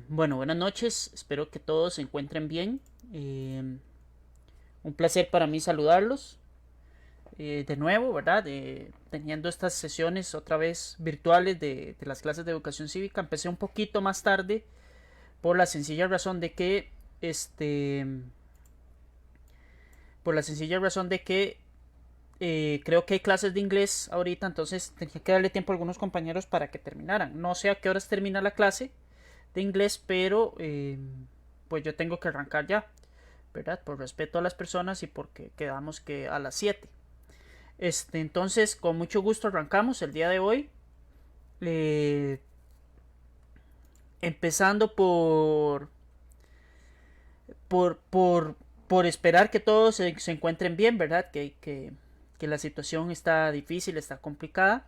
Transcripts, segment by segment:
Bueno, buenas noches, espero que todos se encuentren bien. Un placer para mí saludarlos de nuevo, ¿verdad? Teniendo estas sesiones otra vez virtuales de las clases de educación cívica. Empecé un poquito más tarde por la sencilla razón de que, este, por la sencilla razón de que creo que hay clases de inglés ahorita, entonces tenía que darle tiempo a algunos compañeros para que terminaran. No sé a qué horas termina la clase de inglés, pero pues yo tengo que arrancar ya, ¿verdad? Por respeto a las personas y porque quedamos que a las 7. Entonces, con mucho gusto arrancamos el día de hoy. eh, Empezando por, por, por esperar que todos se encuentren bien, ¿verdad? Que la situación está difícil, está complicada.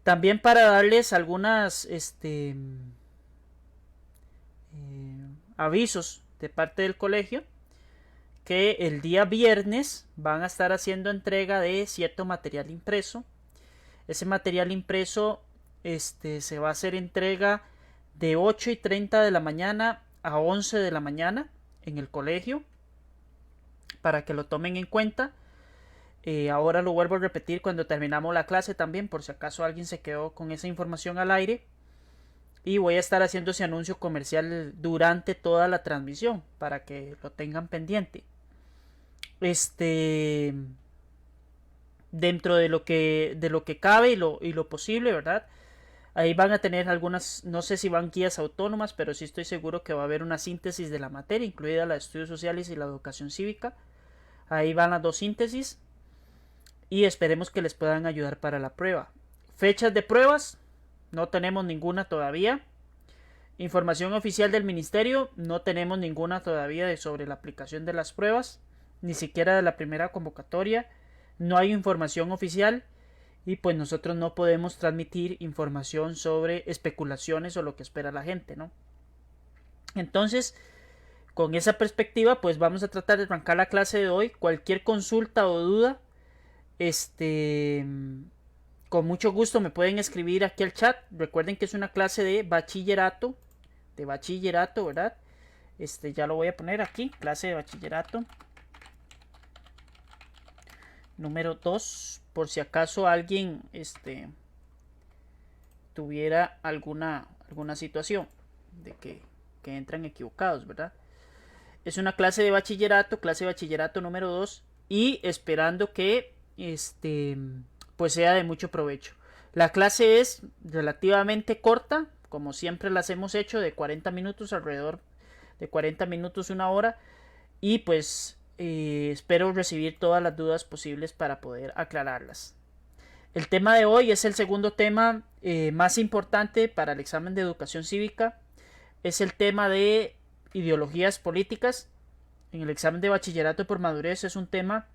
También para darles algunas avisos de parte del colegio que el día viernes van a estar haciendo entrega de cierto material impreso. Ese material impreso se va a hacer entrega de 8:30 de la mañana a 11 de la mañana en el colegio para que lo tomen en cuenta. Ahora lo vuelvo a repetir cuando terminamos la clase también, por si acaso alguien se quedó con esa información al aire. Y voy a estar haciendo ese anuncio comercial durante toda la transmisión para que lo tengan pendiente. Este, Dentro de lo que cabe y lo posible, ¿verdad? Ahí van a tener algunas, no sé si van guías autónomas, pero sí estoy seguro que va a haber una síntesis de la materia, incluida la de estudios sociales y la educación cívica. Ahí van las dos síntesis y esperemos que les puedan ayudar para la prueba. Fechas de pruebas, no tenemos ninguna todavía. Información oficial del ministerio, no tenemos ninguna todavía sobre la aplicación de las pruebas, ni siquiera de la primera convocatoria. No hay información oficial y pues nosotros no podemos transmitir información sobre especulaciones o lo que espera la gente, ¿no? Entonces, con esa perspectiva, pues vamos a tratar de arrancar la clase de hoy. Cualquier consulta o duda, este, con mucho gusto me pueden escribir aquí al chat. Recuerden que es una clase de bachillerato, ¿verdad? Ya lo voy a poner aquí, clase de bachillerato número 2, por si acaso alguien tuviera alguna situación de que entran equivocados, ¿verdad? Es una clase de bachillerato número 2 y esperando que pues sea de mucho provecho. La clase es relativamente corta, como siempre las hemos hecho, de 40 minutos, alrededor de 40 minutos, una hora, y pues espero recibir todas las dudas posibles para poder aclararlas. El tema de hoy es el segundo tema más importante para el examen de educación cívica. Es el tema de ideologías políticas. En el examen de bachillerato por madurez es un tema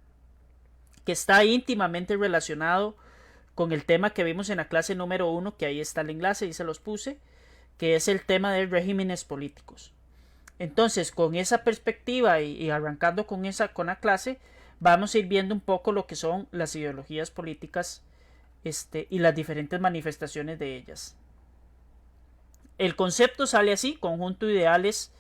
que está íntimamente relacionado con el tema que vimos en la clase número 1, que ahí está el enlace y se los puse, que es el tema de regímenes políticos. Entonces, con esa perspectiva y arrancando con la clase, vamos a ir viendo un poco lo que son las ideologías políticas y las diferentes manifestaciones de ellas. El concepto sale así: conjunto de ideales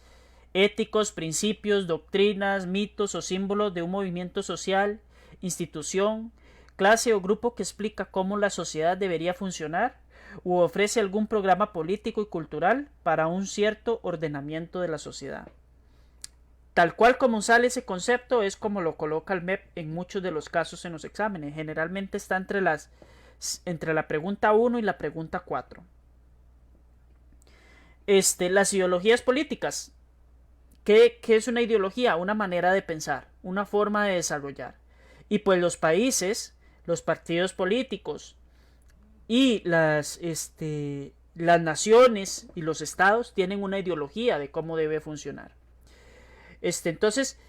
éticos, principios, doctrinas, mitos o símbolos de un movimiento social, institución, clase o grupo que explica cómo la sociedad debería funcionar u ofrece algún programa político y cultural para un cierto ordenamiento de la sociedad. Tal cual como sale ese concepto es como lo coloca el MEP en muchos de los casos en los exámenes. Generalmente está entre la pregunta 1 y la pregunta 4. Las ideologías políticas. ¿Qué es una ideología? Una manera de pensar, una forma de desarrollar. Y pues los países, los partidos políticos y las naciones y los estados tienen una ideología de cómo debe funcionar. Entonces,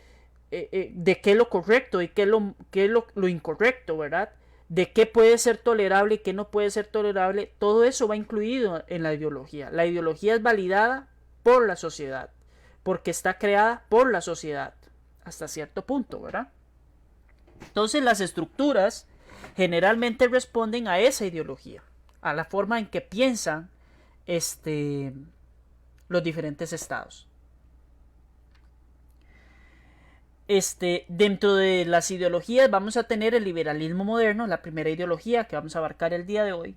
de qué es lo correcto y qué es lo incorrecto, ¿verdad? De qué puede ser tolerable y qué no puede ser tolerable, todo eso va incluido en la ideología. La ideología es validada por la sociedad, porque está creada por la sociedad, hasta cierto punto, ¿verdad? Entonces las estructuras generalmente responden a esa ideología, a la forma en que piensan los diferentes estados. Dentro de las ideologías vamos a tener el liberalismo moderno, la primera ideología que vamos a abarcar el día de hoy,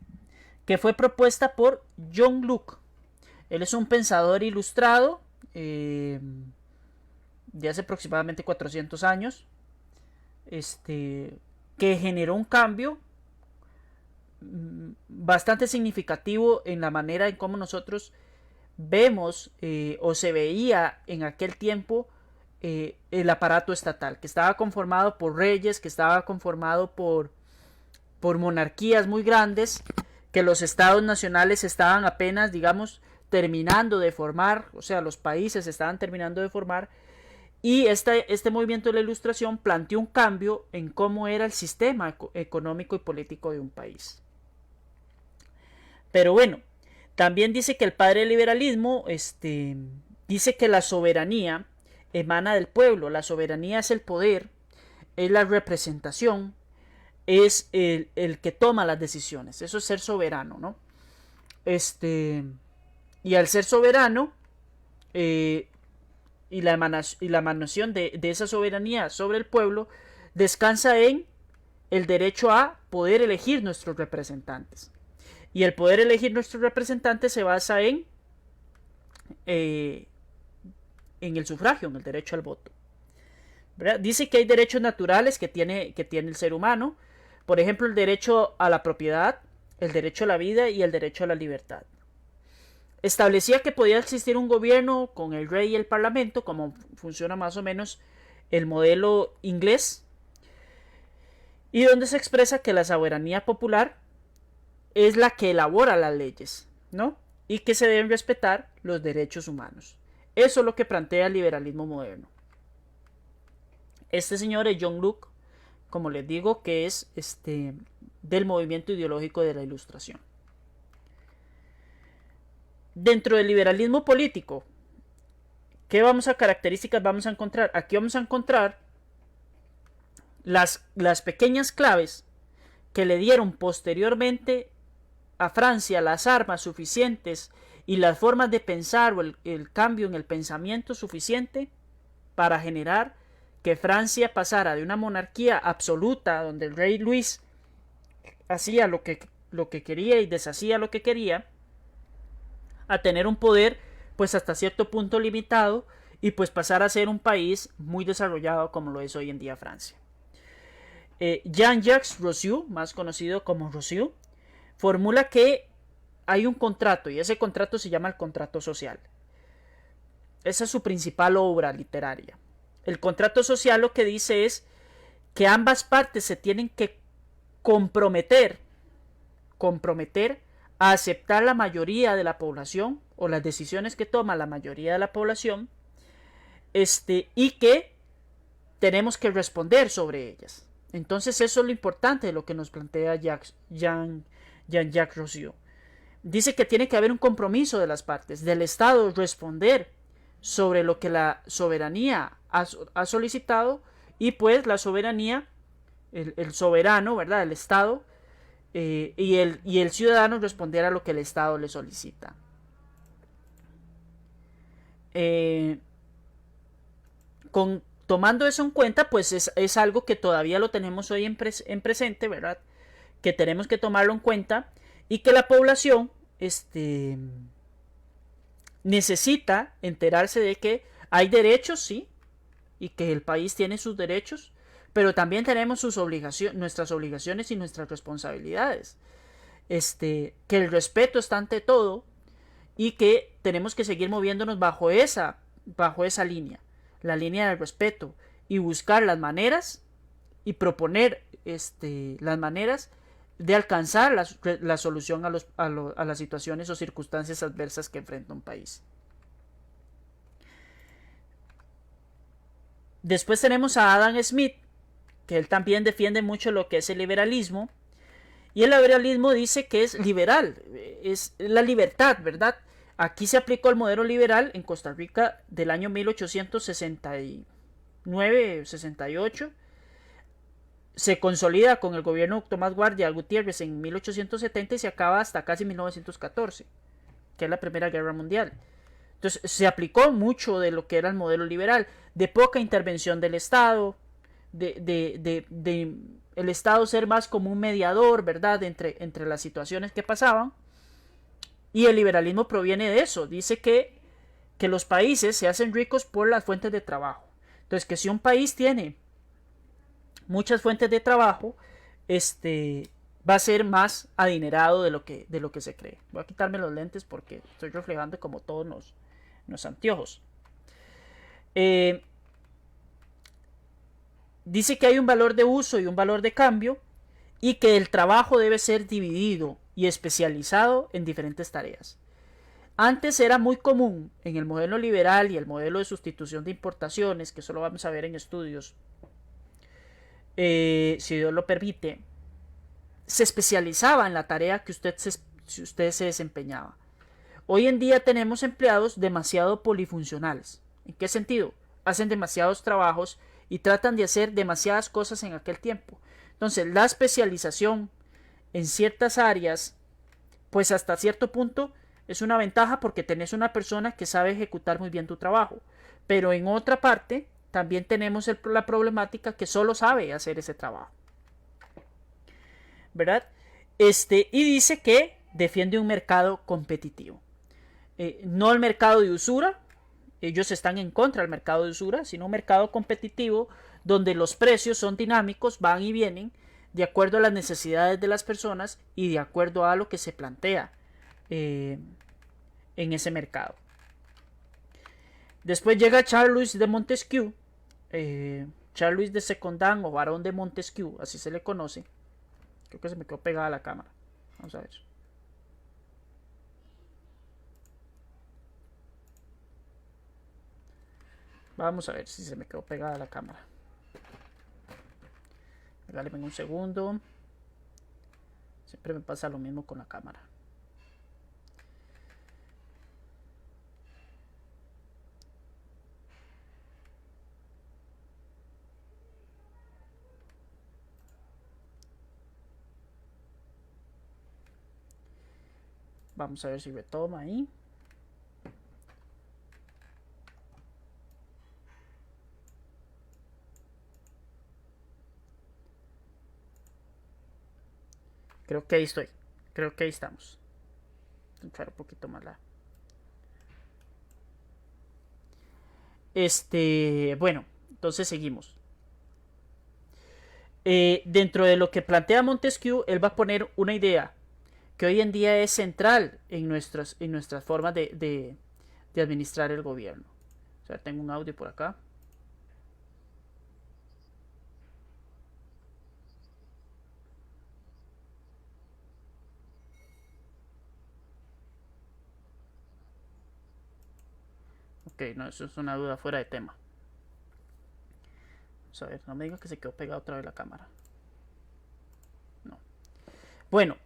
que fue propuesta por John Locke. Él es un pensador ilustrado de hace aproximadamente 400 años, que generó un cambio bastante significativo en la manera en cómo nosotros vemos o se veía en aquel tiempo el aparato estatal, que estaba conformado por reyes, que estaba conformado por monarquías muy grandes, que los estados nacionales estaban apenas, digamos, terminando de formar, o sea, los países estaban terminando de formar, y este movimiento de la Ilustración planteó un cambio en cómo era el sistema económico y político de un país. Pero bueno, también dice que el padre del liberalismo dice que la soberanía emana del pueblo. La soberanía es el poder, es la representación, es el que toma las decisiones. Eso es ser soberano, ¿no? Y al ser soberano y la emanación de esa soberanía sobre el pueblo descansa en el derecho a poder elegir nuestros representantes. Y el poder elegir nuestros representantes se basa en el sufragio, en el derecho al voto. ¿Verdad? Dice que hay derechos naturales que tiene el ser humano. Por ejemplo, el derecho a la propiedad, el derecho a la vida y el derecho a la libertad. Establecía que podía existir un gobierno con el rey y el parlamento, como funciona más o menos el modelo inglés, y donde se expresa que la soberanía popular es la que elabora las leyes, ¿no? Y que se deben respetar los derechos humanos. Eso es lo que plantea el liberalismo moderno. Este señor es John Locke, como les digo, que es del movimiento ideológico de la Ilustración. Dentro del liberalismo político, ¿qué características vamos a encontrar? Aquí vamos a encontrar las pequeñas claves que le dieron posteriormente a Francia las armas suficientes y las formas de pensar o el cambio en el pensamiento suficiente para generar que Francia pasara de una monarquía absoluta donde el rey Luis hacía lo que quería y deshacía lo que quería, a tener un poder pues hasta cierto punto limitado y pues pasar a ser un país muy desarrollado como lo es hoy en día Francia. Jean-Jacques Rousseau, más conocido como Rousseau, formula que hay un contrato y ese contrato se llama el contrato social. Esa es su principal obra literaria. El contrato social lo que dice es que ambas partes se tienen que comprometer a aceptar la mayoría de la población o las decisiones que toma la mayoría de la población, y que tenemos que responder sobre ellas. Entonces eso es lo importante de lo que nos plantea Jean-Jacques Rousseau. Dice que tiene que haber un compromiso de las partes, del Estado responder sobre lo que la soberanía ha solicitado, y pues la soberanía, el soberano, ¿verdad? El Estado, y el ciudadano responder a lo que el Estado le solicita. Tomando eso en cuenta, pues es algo que todavía lo tenemos hoy en presente, ¿verdad? Que tenemos que tomarlo en cuenta y que la población necesita enterarse de que hay derechos, sí, y que el país tiene sus derechos, pero también tenemos nuestras obligaciones y nuestras responsabilidades. Que el respeto está ante todo y que tenemos que seguir moviéndonos bajo esa línea, la línea del respeto, y buscar las maneras y proponer las maneras de alcanzar la solución a las situaciones o circunstancias adversas que enfrenta un país. Después tenemos a Adam Smith, que él también defiende mucho lo que es el liberalismo, y el liberalismo dice que es liberal, es la libertad, ¿verdad? Aquí se aplicó el modelo liberal en Costa Rica del año 1869-68, se consolida con el gobierno de Tomás Guardia Gutiérrez en 1870 y se acaba hasta casi 1914, que es la Primera Guerra Mundial, Entonces se aplicó mucho de lo que era el modelo liberal, de poca intervención del Estado, de el Estado ser más como un mediador, ¿verdad?, entre las situaciones que pasaban. Y el liberalismo proviene de eso, dice que los países se hacen ricos por las fuentes de trabajo. Entonces, que si un país tiene muchas fuentes de trabajo, va a ser más adinerado de lo que se cree. Voy a quitarme los lentes porque estoy reflejando como todos los anteojos. Dice que hay un valor de uso y un valor de cambio y que el trabajo debe ser dividido y especializado en diferentes tareas. Antes era muy común en el modelo liberal y el modelo de sustitución de importaciones, que eso lo vamos a ver en estudios, si Dios lo permite, se especializaba en la tarea que usted se desempeñaba. Hoy en día tenemos empleados demasiado polifuncionales. ¿En qué sentido? Hacen demasiados trabajos y tratan de hacer demasiadas cosas en aquel tiempo. Entonces, la especialización en ciertas áreas, pues hasta cierto punto es una ventaja porque tenés una persona que sabe ejecutar muy bien tu trabajo. Pero en otra parte, también tenemos la problemática que solo sabe hacer ese trabajo, ¿verdad? Y dice que defiende un mercado competitivo. No el mercado de usura, ellos están en contra del mercado de usura, sino un mercado competitivo donde los precios son dinámicos, van y vienen de acuerdo a las necesidades de las personas y de acuerdo a lo que se plantea en ese mercado. Después llega Charles de Montesquieu, Charles de Secondán o Barón de Montesquieu, así se le conoce. Creo que se me quedó pegada a la cámara. Vamos a ver. Vamos a ver si se me quedó pegada a la cámara. Regáleme un segundo. Siempre me pasa lo mismo con la cámara. Vamos a ver si retoma ahí. Creo que ahí estoy. Creo que ahí estamos. Voy a echar un poquito más la... Bueno, entonces seguimos. Dentro de lo que plantea Montesquieu, él va a poner una idea que hoy en día es central en nuestras formas de administrar el gobierno. O sea, tengo un audio por acá. Ok, no, eso es una duda fuera de tema. Vamos a ver, no me digas que se quedó pegada otra vez la cámara. No. Bueno,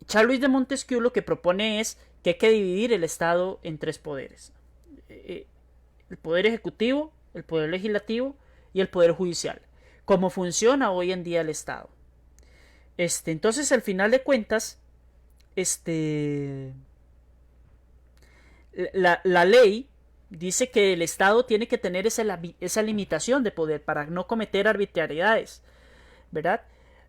Charles de Montesquieu lo que propone es que hay que dividir el Estado en tres poderes. El poder ejecutivo, el poder legislativo y el poder judicial. Cómo funciona hoy en día el Estado. Entonces, al final de cuentas, la ley dice que el Estado tiene que tener esa limitación de poder para no cometer arbitrariedades, ¿verdad?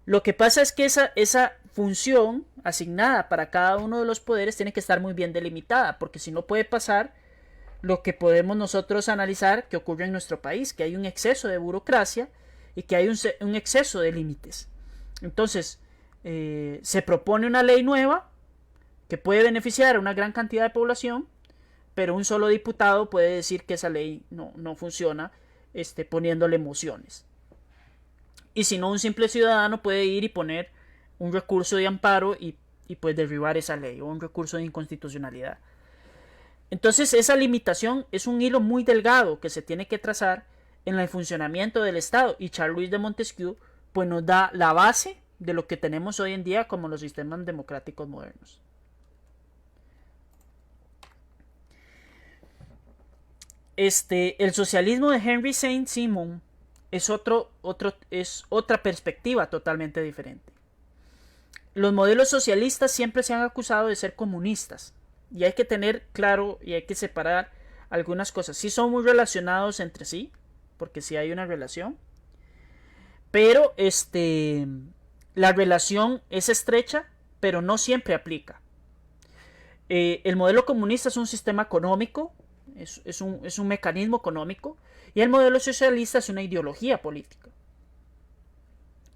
Lo que pasa es que esa función asignada para cada uno de los poderes tiene que estar muy bien delimitada, porque si no puede pasar lo que podemos nosotros analizar que ocurre en nuestro país, que hay un exceso de burocracia y que hay un exceso de límites. Entonces, se propone una ley nueva que puede beneficiar a una gran cantidad de población, pero un solo diputado puede decir que esa ley no funciona, poniéndole emociones. Y si no, un simple ciudadano puede ir y poner un recurso de amparo y pues derribar esa ley, o un recurso de inconstitucionalidad. Entonces, esa limitación es un hilo muy delgado que se tiene que trazar en el funcionamiento del Estado, y Charles de Montesquieu pues nos da la base de lo que tenemos hoy en día como los sistemas democráticos modernos. El socialismo de Henry Saint-Simon es otra perspectiva totalmente diferente. Los modelos socialistas siempre se han acusado de ser comunistas, Y hay que tener claro y hay que separar algunas cosas. Sí son muy relacionados entre sí, porque sí hay una relación. Pero la relación es estrecha, pero no siempre aplica. El modelo comunista es un sistema económico, es un mecanismo económico, y el modelo socialista es una ideología política.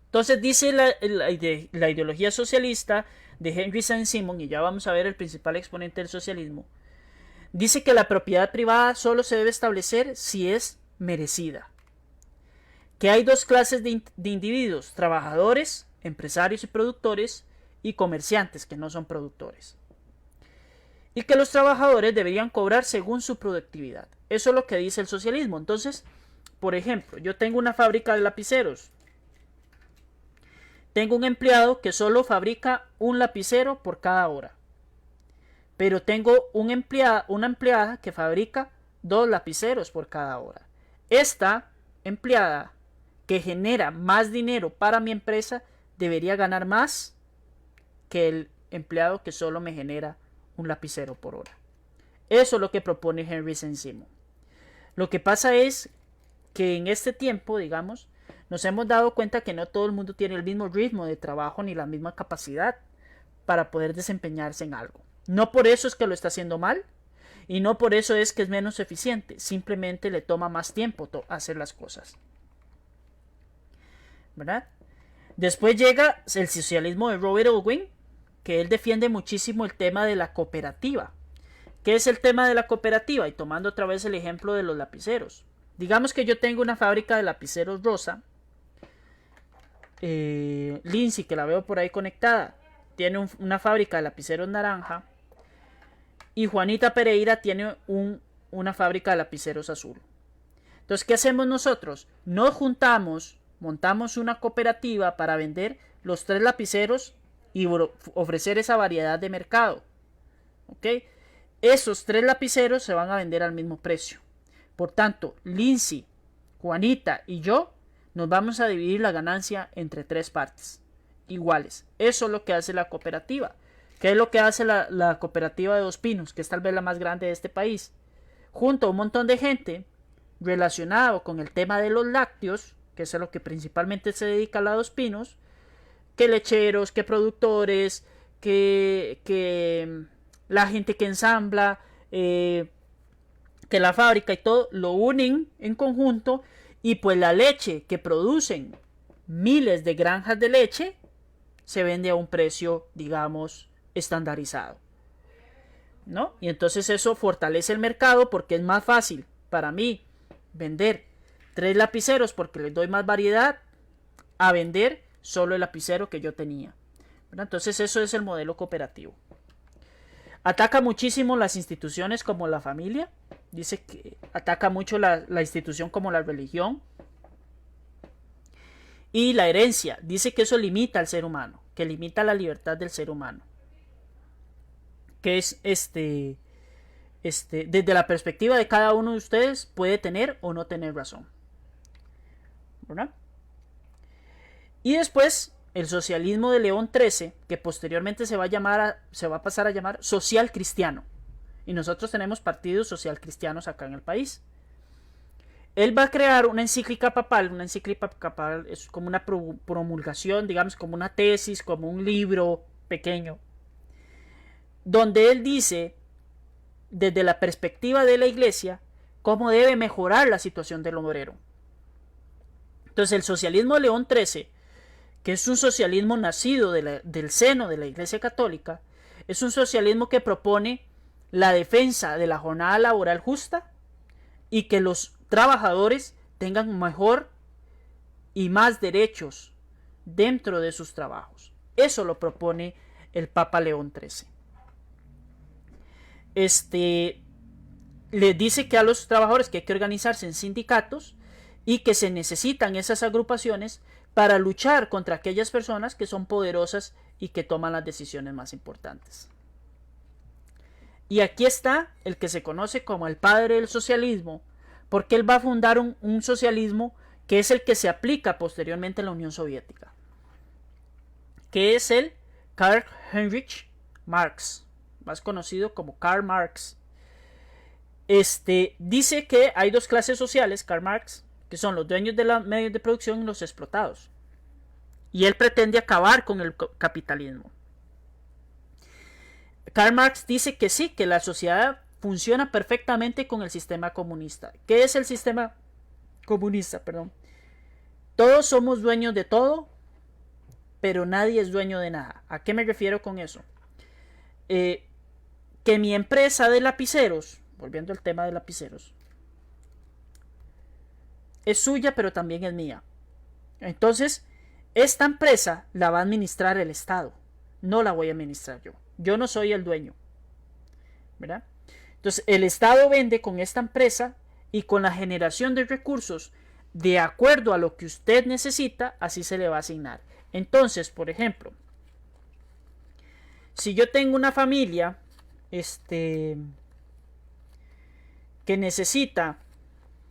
Entonces dice la ideología socialista de Henry Saint-Simon, y ya vamos a ver el principal exponente del socialismo, dice que la propiedad privada solo se debe establecer si es merecida. Que hay dos clases de individuos, trabajadores, empresarios y productores, y comerciantes que no son productores. Y que los trabajadores deberían cobrar según su productividad. Eso es lo que dice el socialismo. Entonces, por ejemplo, yo tengo una fábrica de lapiceros. Tengo un empleado que solo fabrica un lapicero por cada hora. Pero tengo una empleada que fabrica 2 lapiceros por cada hora. Esta empleada que genera más dinero para mi empresa debería ganar más que el empleado que solo me genera un lapicero por hora. Eso es lo que propone Henry Saint-Simon. Lo que pasa es que en este tiempo, digamos, nos hemos dado cuenta que no todo el mundo tiene el mismo ritmo de trabajo ni la misma capacidad para poder desempeñarse en algo. No por eso es que lo está haciendo mal y no por eso es que es menos eficiente. Simplemente le toma más tiempo hacer las cosas. ¿Verdad? Después llega el socialismo de Robert Owen, que él defiende muchísimo el tema de la cooperativa. ¿Qué es el tema de la cooperativa? Y tomando otra vez el ejemplo de los lapiceros. Digamos que yo tengo una fábrica de lapiceros rosa. Lindsay, que la veo por ahí conectada, tiene una fábrica de lapiceros naranja. Y Juanita Pereira tiene una fábrica de lapiceros azul. Entonces, ¿qué hacemos nosotros? Nos juntamos, montamos una cooperativa para vender los 3 lapiceros y ofrecer esa variedad de mercado. ¿Ok? Esos 3 lapiceros se van a vender al mismo precio. Por tanto, Lindsay, Juanita y yo nos vamos a dividir la ganancia entre 3 partes iguales. Eso es lo que hace la cooperativa. ¿Qué es lo que hace la cooperativa de Dos Pinos? Que es tal vez la más grande de este país. Junto a un montón de gente relacionado con el tema de los lácteos, que es a lo que principalmente se dedica a la Dos Pinos, que lecheros, que productores, que la gente que ensambla, que la fábrica y todo, lo unen en conjunto y pues la leche que producen miles de granjas de leche se vende a un precio, digamos, estandarizado, ¿no? Y entonces eso fortalece el mercado porque es más fácil para mí vender 3 lapiceros porque les doy más variedad a vender solo el lapicero que yo tenía, ¿verdad? Entonces eso es el modelo cooperativo. Ataca muchísimo las instituciones como la familia. Dice que ataca mucho la institución como la religión. Y la herencia. Dice que eso limita al ser humano. Que limita la libertad del ser humano. Que es desde la perspectiva de cada uno de ustedes puede tener o no tener razón. ¿Verdad? Y después el socialismo de León XIII, que posteriormente se va a pasar a llamar social cristiano. Y nosotros tenemos partidos social cristianos acá en el país. Él va a crear una encíclica papal. Una encíclica papal es como una promulgación, digamos, como una tesis, como un libro pequeño, donde él dice, desde la perspectiva de la iglesia, cómo debe mejorar la situación del obrero. Entonces el socialismo de León XIII, que es un socialismo nacido del seno de la Iglesia Católica, es un socialismo que propone la defensa de la jornada laboral justa y que los trabajadores tengan mejor y más derechos dentro de sus trabajos. Eso lo propone el Papa León XIII. Les dice que a los trabajadores que hay que organizarse en sindicatos y que se necesitan esas agrupaciones para luchar contra aquellas personas que son poderosas y que toman las decisiones más importantes. Y aquí está el que se conoce como el padre del socialismo, porque él va a fundar un socialismo que es el que se aplica posteriormente en la Unión Soviética, que es el Karl Heinrich Marx, más conocido como Karl Marx, dice que hay dos clases sociales, Karl Marx, que son los dueños de los medios de producción y los explotados. Y él pretende acabar con el capitalismo. Karl Marx dice que sí, que la sociedad funciona perfectamente con el sistema comunista. ¿Qué es el sistema comunista? Perdón. Todos somos dueños de todo, pero nadie es dueño de nada. ¿A qué me refiero con eso? Que mi empresa de lapiceros, volviendo al tema de lapiceros, es suya, pero también es mía. Entonces, esta empresa la va a administrar el Estado. No la voy a administrar yo. Yo no soy el dueño. ¿Verdad? Entonces, el Estado vende con esta empresa y con la generación de recursos de acuerdo a lo que usted necesita, así se le va a asignar. Entonces, por ejemplo, si yo tengo una familia que necesita,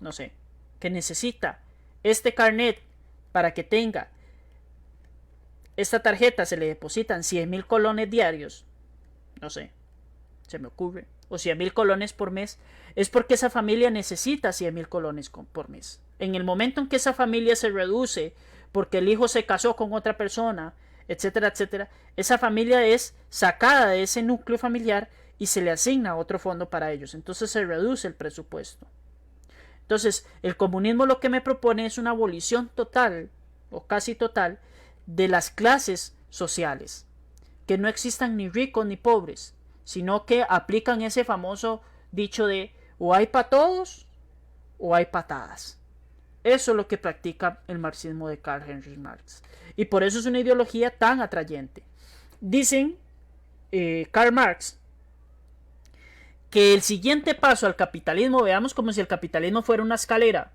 no sé, que necesita este carnet para que tenga esta tarjeta, se le depositan 100,000 colones diarios, no sé, se me ocurre, o 100,000 colones por mes, es porque esa familia necesita 100,000 colones por mes. En el momento en que esa familia se reduce porque el hijo se casó con otra persona, etcétera, etcétera, esa familia es sacada de ese núcleo familiar y se le asigna otro fondo para ellos. Entonces se reduce el presupuesto. Entonces, el comunismo lo que me propone es una abolición total, o casi total, de las clases sociales. Que no existan ni ricos ni pobres, sino que aplican ese famoso dicho de o hay para todos o hay patadas. Eso es lo que practica el marxismo de Karl Heinrich Marx. Y por eso es una ideología tan atrayente. Dicen Karl Marx que el siguiente paso al capitalismo, veamos como si el capitalismo fuera una escalera,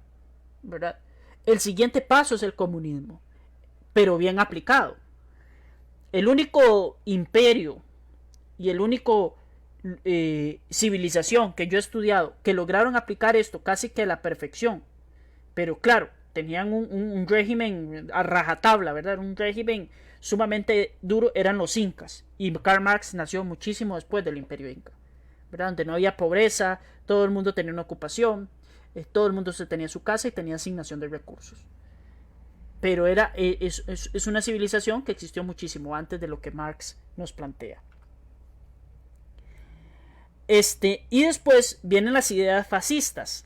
¿verdad? El siguiente paso es el comunismo, pero bien aplicado. El único imperio y el único civilización que yo he estudiado que lograron aplicar esto casi que a la perfección, pero claro, tenían un régimen a rajatabla, ¿verdad? Un régimen sumamente duro, eran los incas, y Karl Marx nació muchísimo después del imperio inca, ¿verdad? Donde no había pobreza, todo el mundo tenía una ocupación, todo el mundo tenía su casa y tenía asignación de recursos. Pero es una civilización que existió muchísimo antes de lo que Marx nos plantea. Y después vienen las ideas fascistas.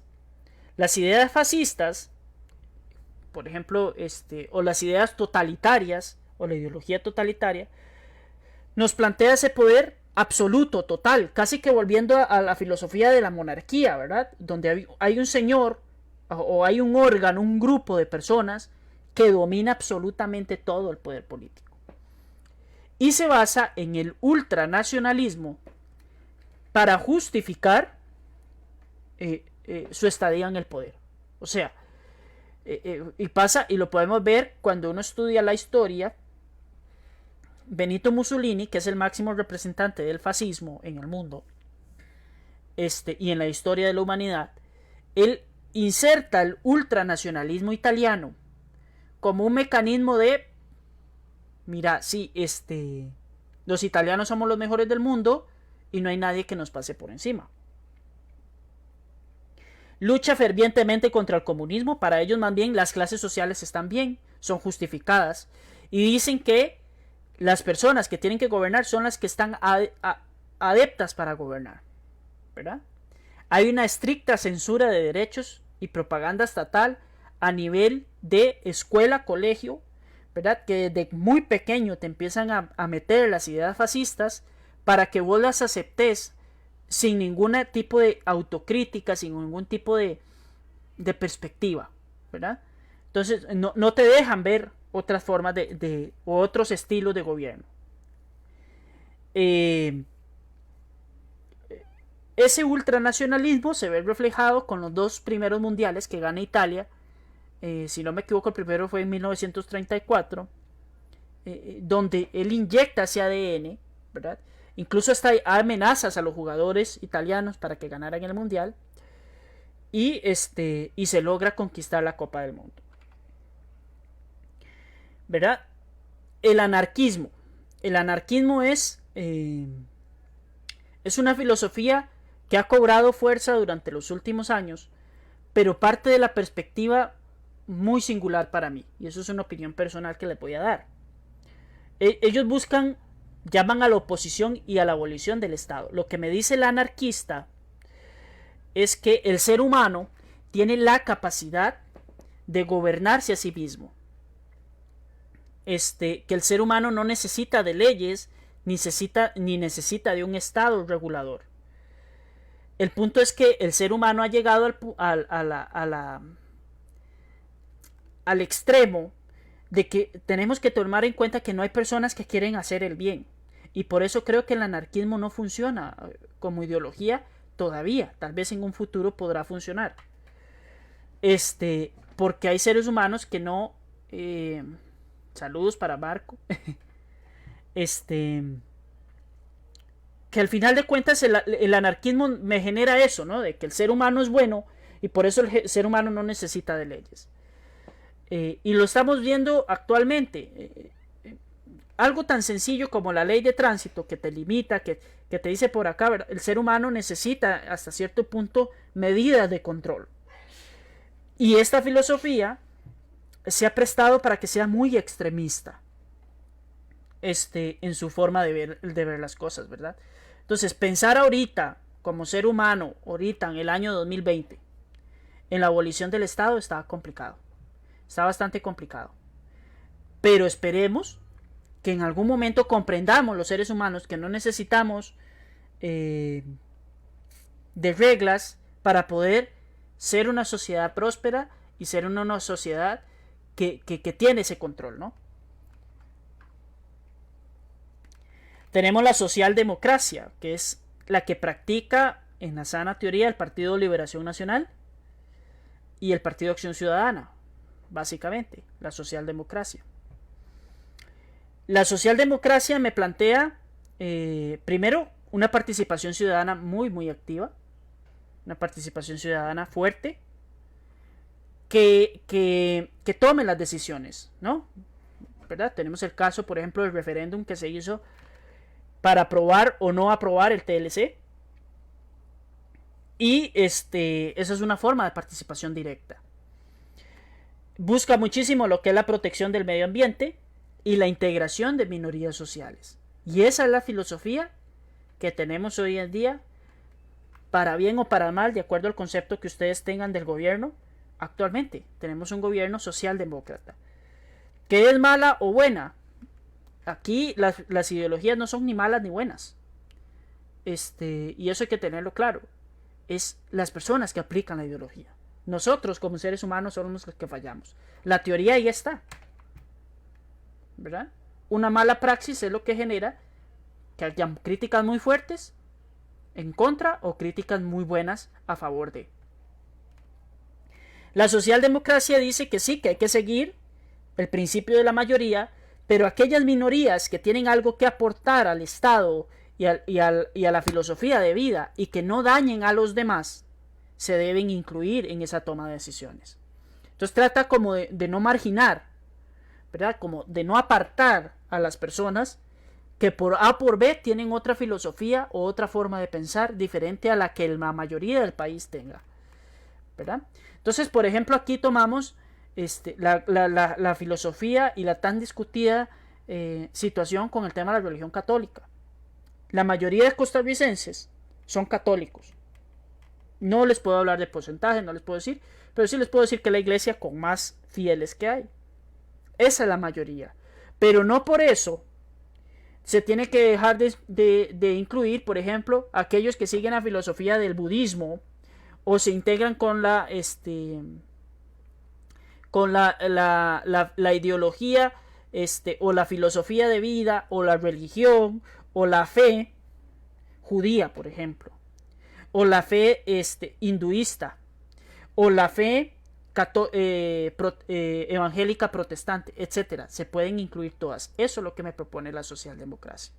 Las ideas fascistas, por ejemplo, o las ideas totalitarias, o la ideología totalitaria, nos plantea ese poder absoluto, total, casi que volviendo a la filosofía de la monarquía, ¿verdad? Donde hay un señor, o hay un órgano, un grupo de personas que domina absolutamente todo el poder político. Y se basa en el ultranacionalismo para justificar su estadía en el poder. O sea, y pasa, y lo podemos ver cuando uno estudia la historia. Benito Mussolini, que es el máximo representante del fascismo en el mundo, y en la historia de la humanidad, él inserta el ultranacionalismo italiano como un mecanismo de, mira, sí, los italianos somos los mejores del mundo y no hay nadie que nos pase por encima. Lucha fervientemente contra el comunismo. Para ellos más bien las clases sociales están bien, son justificadas, y dicen que las personas que tienen que gobernar son las que están adeptas para gobernar, ¿verdad? Hay una estricta censura de derechos y propaganda estatal a nivel de escuela, colegio, ¿verdad? Que desde muy pequeño te empiezan a meter las ideas fascistas para que vos las aceptes sin ningún tipo de autocrítica, sin ningún tipo de perspectiva, ¿verdad? Entonces no te dejan ver otras formas o otros estilos de gobierno. Ese ultranacionalismo se ve reflejado con los dos primeros mundiales que gana Italia. Si no me equivoco, el primero fue en 1934, donde él inyecta ese ADN, ¿verdad? Incluso hasta hay amenazas a los jugadores italianos para que ganaran el mundial, y se logra conquistar la Copa del Mundo, ¿verdad? El anarquismo es Es una filosofía que ha cobrado fuerza durante los últimos años, pero parte de la perspectiva muy singular para mí, y eso es una opinión personal que les voy a dar. Ellos llaman a la oposición y a la abolición del Estado. Lo que me dice el anarquista es que el ser humano tiene la capacidad de gobernarse a sí mismo. Que el ser humano no necesita de leyes ni necesita de un Estado regulador. El punto es que el ser humano ha llegado al extremo de que tenemos que tomar en cuenta que no hay personas que quieren hacer el bien. Y por eso creo que el anarquismo no funciona como ideología todavía. Tal vez en un futuro podrá funcionar. Porque hay seres humanos que no... saludos para Marco. Que al final de cuentas el anarquismo me genera eso, ¿no? De que el ser humano es bueno y por eso el ser humano no necesita de leyes. Y lo estamos viendo actualmente. Algo tan sencillo como la ley de tránsito que te limita, que te dice por acá, ¿verdad? El ser humano necesita hasta cierto punto medidas de control. Y esta filosofía se ha prestado para que sea muy extremista en su forma de ver las cosas, ¿verdad? Entonces, pensar ahorita, como ser humano, ahorita en el año 2020, en la abolición del Estado está complicado. Está bastante complicado. Pero esperemos que en algún momento comprendamos los seres humanos que no necesitamos de reglas para poder ser una sociedad próspera y ser una sociedad que tiene ese control, ¿no? Tenemos la socialdemocracia, que es la que practica en la sana teoría el Partido Liberación Nacional y el Partido Acción Ciudadana, básicamente, la socialdemocracia. La socialdemocracia me plantea, primero, una participación ciudadana muy, muy activa, una participación ciudadana fuerte, que tome las decisiones, ¿no? ¿Verdad? Tenemos el caso, por ejemplo, del referéndum que se hizo para aprobar o no aprobar el TLC. Y esa es una forma de participación directa. Busca muchísimo lo que es la protección del medio ambiente y la integración de minorías sociales. Y esa es la filosofía que tenemos hoy en día, para bien o para mal, de acuerdo al concepto que ustedes tengan del gobierno. Actualmente tenemos un gobierno socialdemócrata. ¿Qué es mala o buena? Aquí las ideologías no son ni malas ni buenas. Y eso hay que tenerlo claro. Es las personas que aplican la ideología. Nosotros como seres humanos somos los que fallamos. La teoría ahí está, ¿verdad? Una mala praxis es lo que genera que hayan críticas muy fuertes en contra o críticas muy buenas a favor de. La socialdemocracia dice que sí, que hay que seguir el principio de la mayoría, pero aquellas minorías que tienen algo que aportar al Estado y a la filosofía de vida y que no dañen a los demás, se deben incluir en esa toma de decisiones. Entonces trata como de no marginar, ¿verdad? Como de no apartar a las personas que por A por B tienen otra filosofía o otra forma de pensar diferente a la que la mayoría del país tenga, ¿verdad? Entonces, por ejemplo, aquí tomamos la filosofía y la tan discutida situación con el tema de la religión católica. La mayoría de costarricenses son católicos. No les puedo hablar de porcentaje, no les puedo decir, pero sí les puedo decir que es la iglesia con más fieles que hay. Esa es la mayoría. Pero no por eso se tiene que dejar de incluir, por ejemplo, aquellos que siguen la filosofía del budismo o se integran con la ideología o la filosofía de vida o la religión o la fe judía, por ejemplo, o la fe hinduista o la fe evangélica protestante, etcétera. Se pueden incluir todas. Eso es lo que me propone la socialdemocracia.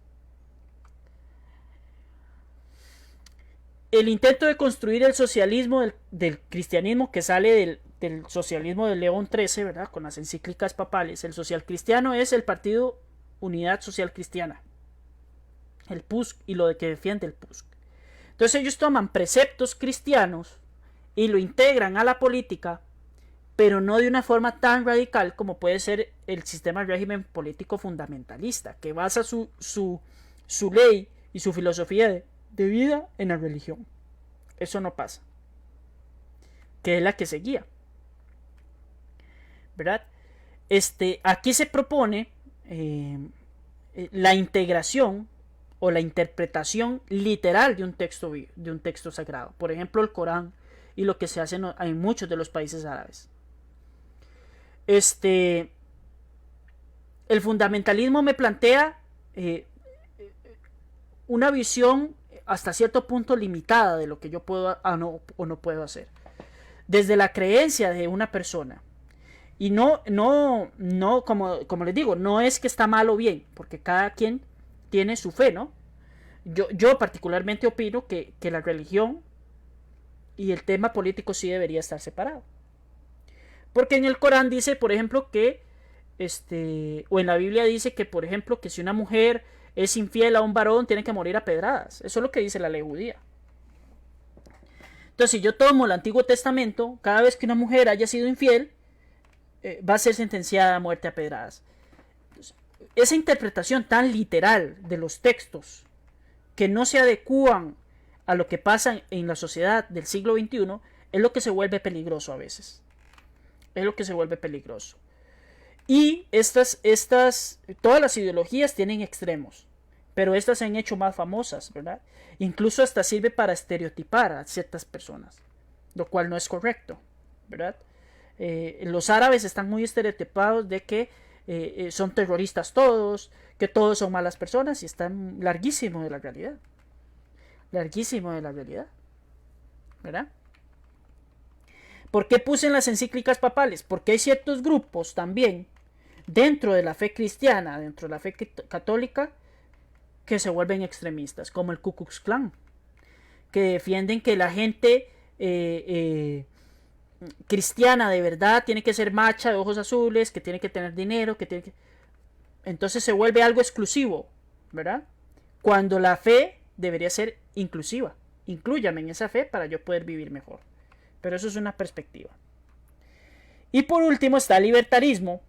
El intento de construir el socialismo del cristianismo que sale del socialismo de León XIII, ¿verdad? Con las encíclicas papales. El social cristiano es el Partido Unidad Social Cristiana, el PUSC, y lo de que defiende el PUSC. Entonces ellos toman preceptos cristianos y lo integran a la política, pero no de una forma tan radical como puede ser el sistema de régimen político fundamentalista, que basa su ley y su filosofía de vida en la religión. Eso no pasa, que es la que seguía, ¿verdad? Aquí se propone la integración o la interpretación literal de un texto sagrado, por ejemplo el Corán, y lo que se hace en muchos de los países árabes. El fundamentalismo me plantea una visión hasta cierto punto limitada de lo que yo puedo o no puedo hacer, desde la creencia de una persona. Y no como les digo, no es que está mal o bien, porque cada quien tiene su fe, ¿no? Yo particularmente opino que la religión y el tema político sí debería estar separado. Porque en el Corán dice, por ejemplo, que o en la Biblia dice que, por ejemplo, que si una mujer es infiel a un varón, tiene que morir a pedradas. Eso es lo que dice la ley judía. Entonces, si yo tomo el Antiguo Testamento, cada vez que una mujer haya sido infiel, va a ser sentenciada a muerte a pedradas. Entonces, esa interpretación tan literal de los textos, que no se adecúan a lo que pasa en la sociedad del siglo XXI, es lo que se vuelve peligroso a veces. Es lo que se vuelve peligroso. Y todas las ideologías tienen extremos, pero estas se han hecho más famosas, ¿verdad? Incluso hasta sirve para estereotipar a ciertas personas, lo cual no es correcto, ¿verdad? Los árabes están muy estereotipados de que son terroristas todos, que todos son malas personas, y están larguísimos de la realidad. Larguísimo de la realidad, ¿verdad? ¿Por qué puse en las encíclicas papales? Porque hay ciertos grupos también dentro de la fe cristiana, dentro de la fe católica, que se vuelven extremistas, como el Ku Klux Klan, que defienden que la gente cristiana de verdad tiene que ser macha, de ojos azules, que tiene que tener dinero, entonces se vuelve algo exclusivo, ¿verdad? Cuando la fe debería ser inclusiva. Inclúyame en esa fe para yo poder vivir mejor. Pero eso es una perspectiva. Y por último está el libertarismo,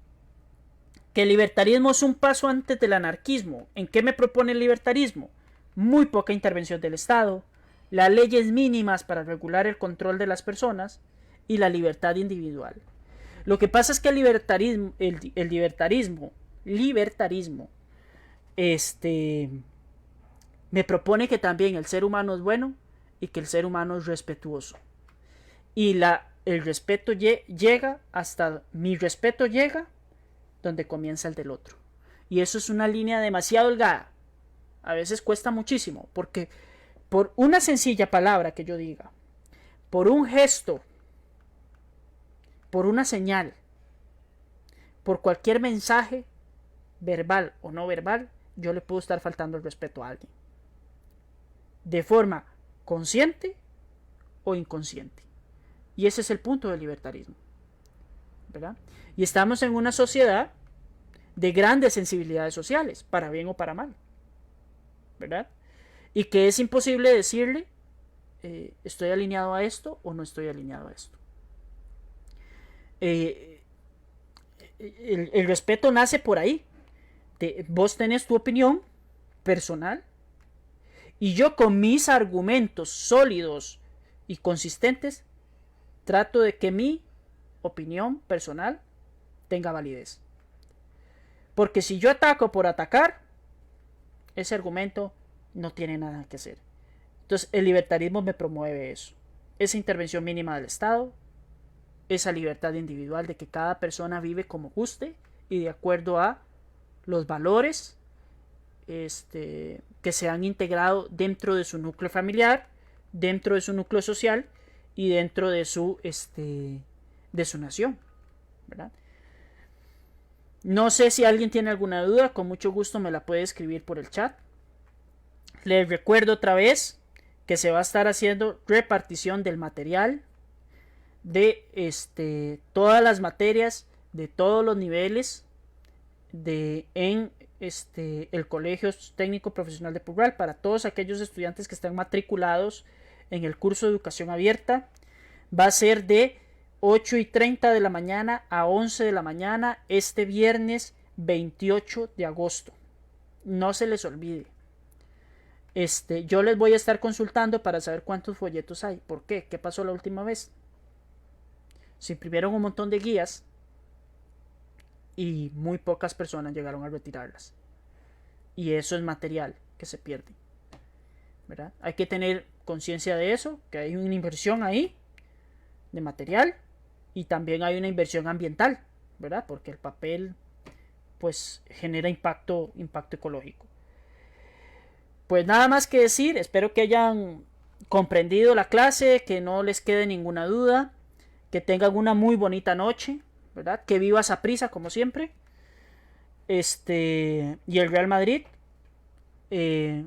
que el libertarismo es un paso antes del anarquismo. ¿En qué me propone el libertarismo? Muy poca intervención del Estado, las leyes mínimas para regular el control de las personas y la libertad individual. Lo que pasa es que el libertarismo me propone que también el ser humano es bueno y que el ser humano es respetuoso. Y el respeto mi respeto llega donde comienza el del otro. Y eso es una línea demasiado delgada. A veces cuesta muchísimo, porque por una sencilla palabra que yo diga, por un gesto, por una señal, por cualquier mensaje, verbal o no verbal, yo le puedo estar faltando el respeto a alguien. De forma consciente o inconsciente. Y ese es el punto del libertarismo, ¿verdad? Y estamos en una sociedad de grandes sensibilidades sociales, para bien o para mal, ¿verdad? Y que es imposible decirle estoy alineado a esto o no estoy alineado a esto. El respeto nace por ahí. Vos tenés tu opinión personal y yo con mis argumentos sólidos y consistentes trato de que mi opinión personal tenga validez. Porque si yo ataco por atacar, ese argumento no tiene nada que hacer. Entonces el libertarismo me promueve eso. Esa intervención mínima del Estado, esa libertad individual de que cada persona vive como guste y de acuerdo a los valores que se han integrado dentro de su núcleo familiar, dentro de su núcleo social y dentro de su nación, ¿verdad? No sé si alguien tiene alguna duda, con mucho gusto me la puede escribir por el chat. Les recuerdo otra vez que se va a estar haciendo repartición del material de todas las materias de todos los niveles en el Colegio Técnico Profesional de Purral, para todos aquellos estudiantes que están matriculados en el curso de educación abierta. Va a ser de 8:30 de la mañana a 11 de la mañana este viernes 28 de agosto. No se les olvide. Yo les voy a estar consultando para saber cuántos folletos hay. ¿Por qué? ¿Qué pasó la última vez? Se imprimieron un montón de guías y muy pocas personas llegaron a retirarlas. Y eso es material que se pierde, ¿verdad? Hay que tener conciencia de eso, que hay una inversión ahí de material y también hay una inversión ambiental, ¿verdad? Porque el papel pues genera impacto ecológico. Pues nada más que decir, espero que hayan comprendido la clase, que no les quede ninguna duda, que tengan una muy bonita noche, ¿verdad? Que viva Saprissa como siempre. Y el Real Madrid. Que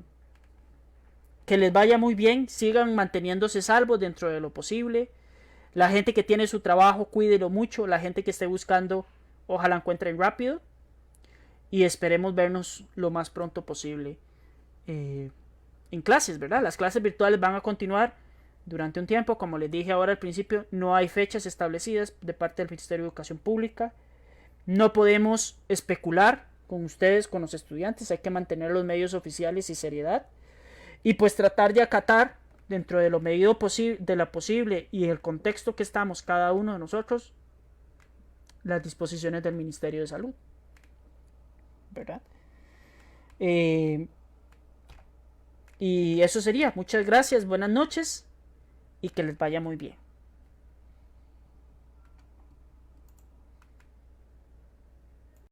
les vaya muy bien, sigan manteniéndose salvos dentro de lo posible. La gente que tiene su trabajo, cuídelo mucho. La gente que esté buscando, ojalá encuentren rápido. Y esperemos vernos lo más pronto posible en clases, ¿verdad? Las clases virtuales van a continuar durante un tiempo. Como les dije ahora al principio, no hay fechas establecidas de parte del Ministerio de Educación Pública. No podemos especular con ustedes, con los estudiantes. Hay que mantener los medios oficiales y seriedad. Y pues tratar de acatar dentro de lo medido de lo posible y el contexto que estamos cada uno de nosotros las disposiciones del Ministerio de Salud, ¿verdad? Y eso sería. Muchas gracias, buenas noches y que les vaya muy bien.